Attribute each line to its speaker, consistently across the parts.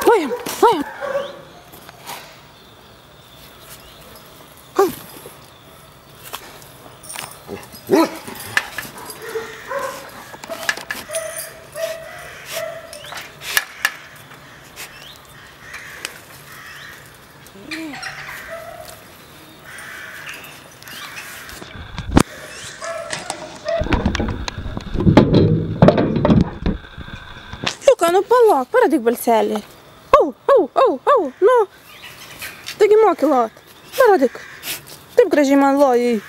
Speaker 1: Lojam, lojam. Liuka, nu palauk, paradyk balselį. Au, nu. Taigi moki lot. Paradyk. Taip gražiai man lojai.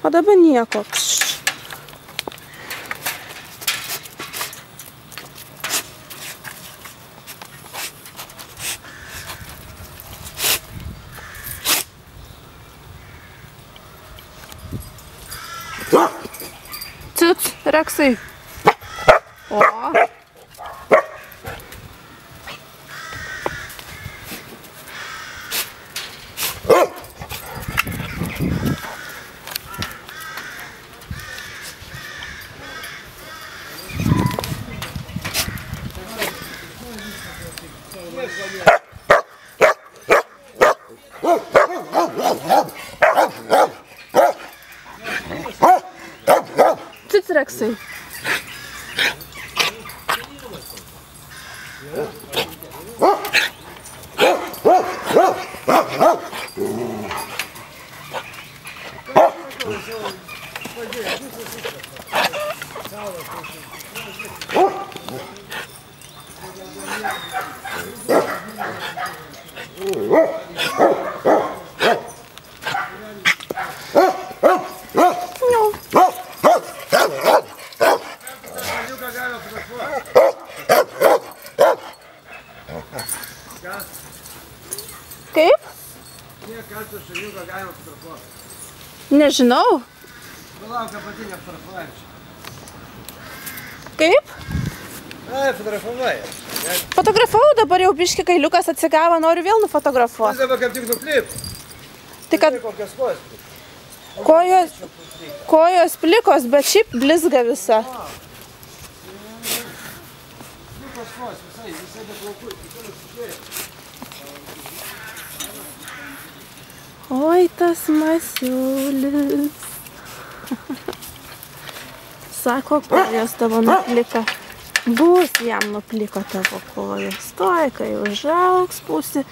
Speaker 1: O dabar nieko. Ciuc, Reksai. O. Ciuc, Reksai. Kaip?
Speaker 2: Kiek kartų šuniuką galima fotografuoti?
Speaker 1: Nežinau.
Speaker 2: Palaukia pati nefotografuojančią.
Speaker 1: Kaip?
Speaker 2: Ai, fotografuoja.
Speaker 1: Fotografavau, dabar jau biški kailiukas atsigavo, noriu vėl nufotografuoti.
Speaker 2: Jis dabar kaip tik nuklip.
Speaker 1: Tai kad
Speaker 2: Kokios kojas.
Speaker 1: kojos plikos, bet šiaip blizga visa.
Speaker 2: Plikos kojas, visai be plaukų.
Speaker 1: Oi, tas Masiulis. Sako, kojos tavo nuplika. Bus jam nupliko tavo kojos. Toj, kai užaugs, būsi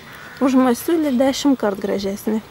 Speaker 1: už Masiulį 10 kart gražesnį.